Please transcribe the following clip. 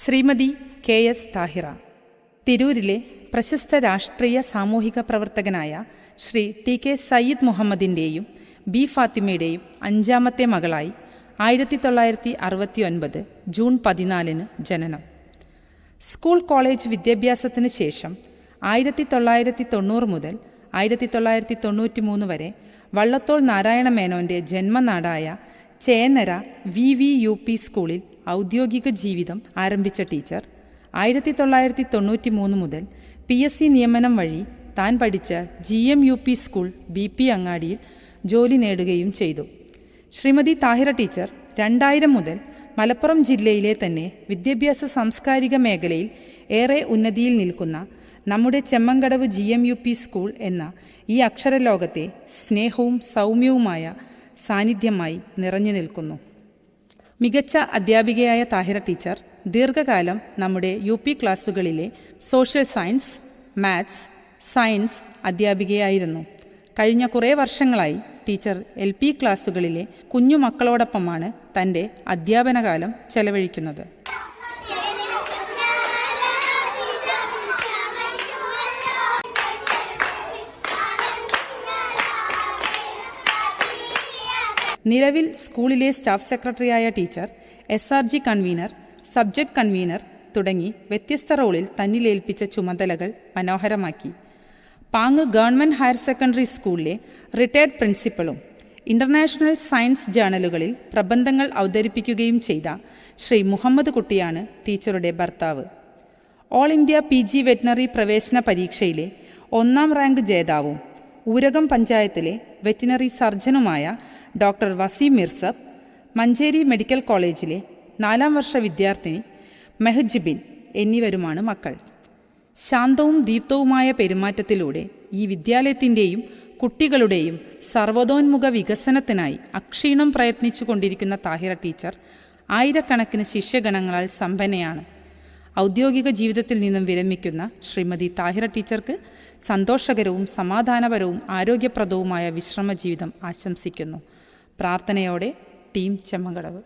Shrimati KS. Thahira. തിരൂരിലെ പ്രശസ്ത രാഷ്ട്രീയ സാമൂഹിക പ്രവർത്തകനായ ശ്രീ ടി.കെ. സയ്യിദ് മുഹമ്മദിൻ്റെയും ബി. ഫാത്തിമയുടെയും അഞ്ചാമത്തെ മകളായി 1969 ജൂൺ 14 ജനനം. സ്കൂൾ കോളേജ് വിദ്യാഭ്യാസത്തിനു ശേഷം 1990 മുതൽ 1993 വരെ വള്ളത്തോൾ നാരായണ മേനോൻ്റെ ജന്മനാടായ ചേന്നര VVUP സ്കൂളിൽ ഔദ്യോഗിക ജീവിതം ആരംഭിച്ച ടീച്ചർ 1993 മുതൽ PSC നിയമനം വഴി താൻ പഠിച്ച GMUP സ്കൂൾ BP അങ്ങാടിയിൽ ജോലി നേടുകയും ചെയ്തു. ശ്രീമതി താഹിറ ടീച്ചർ 2000 മുതൽ മലപ്പുറം ജില്ലയിലെ തന്നെ വിദ്യാഭ്യാസ സാംസ്കാരിക മേഖലയിൽ ഏറെ ഉന്നതിയിൽ നിൽക്കുന്ന നമ്മുടെ ചെമ്മങ്കടവ് GMUP സ്കൂൾ എന്ന ഈ അക്ഷരലോകത്തെ സ്നേഹവും സൗമ്യവുമായ സാന്നിധ്യമായി നിറഞ്ഞു നിൽക്കുന്നു. മികച്ച അധ്യാപികയായ താഹിറ ടീച്ചർ ദീർഘകാലം നമ്മുടെ UP ക്ലാസ്സുകളിലെ സോഷ്യൽ സയൻസ്, മാത്സ്, സയൻസ് അധ്യാപികയായിരുന്നു. കഴിഞ്ഞ കുറേ വർഷങ്ങളായി ടീച്ചർ LP ക്ലാസ്സുകളിലെ കുഞ്ഞുമക്കളോടൊപ്പമാണ് തൻ്റെ അധ്യാപനകാലം ചെലവഴിക്കുന്നത്. നിലവിൽ സ്കൂളിലെ സ്റ്റാഫ് സെക്രട്ടറിയായ teacher SRG convener, subject convener തുടങ്ങി വ്യത്യസ്ത റോളിൽ തന്നിലേൽപ്പിച്ച ചുമതലകൾ മനോഹരമാക്കി. പാങ്ങ് ഗവൺമെൻറ് ഹയർ സെക്കൻഡറി സ്കൂളിലെ റിട്ടയർഡ് പ്രിൻസിപ്പളും ഇൻ്റർനാഷണൽ സയൻസ് ജേണലുകളിൽ പ്രബന്ധങ്ങൾ അവതരിപ്പിക്കുകയും ചെയ്ത ശ്രീ മുഹമ്മദ് കുട്ടിയാണ് ടീച്ചറുടെ ഭർത്താവ്. ഓൾ ഇന്ത്യ PG വെറ്റിനറി പ്രവേശന പരീക്ഷയിലെ 1ാം റാങ്ക് ജേതാവും ഊരകം പഞ്ചായത്തിലെ വെറ്റിനറി സർജനുമായ ഡോക്ടർ വസീം മിർസബ്, മഞ്ചേരി മെഡിക്കൽ കോളേജിലെ 4ാം വർഷ വിദ്യാർത്ഥിനി മെഹ്ജിബിൻ എന്നിവരുമാണ് മക്കൾ. ശാന്തവും ദീപ്തവുമായ പെരുമാറ്റത്തിലൂടെ ഈ വിദ്യാലയത്തിൻ്റെയും കുട്ടികളുടെയും സർവ്വതോന്മുഖ വികസനത്തിനായി അക്ഷീണം പ്രയത്നിച്ചു കൊണ്ടിരിക്കുന്ന താഹിറ ടീച്ചർ ആയിരക്കണക്കിന് ശിഷ്യഗണങ്ങളാൽ സമ്പന്നയാണ്. ഔദ്യോഗിക ജീവിതത്തിൽ നിന്നും വിരമിക്കുന്ന ശ്രീമതി താഹിറ ടീച്ചർക്ക് സന്തോഷകരവും സമാധാനപരവും ആരോഗ്യപ്രദവുമായ വിശ്രമ ജീവിതം ആശംസിക്കുന്നു. പ്രാർത്ഥനയോടെ ടീം ചെമ്മങ്കടവ്.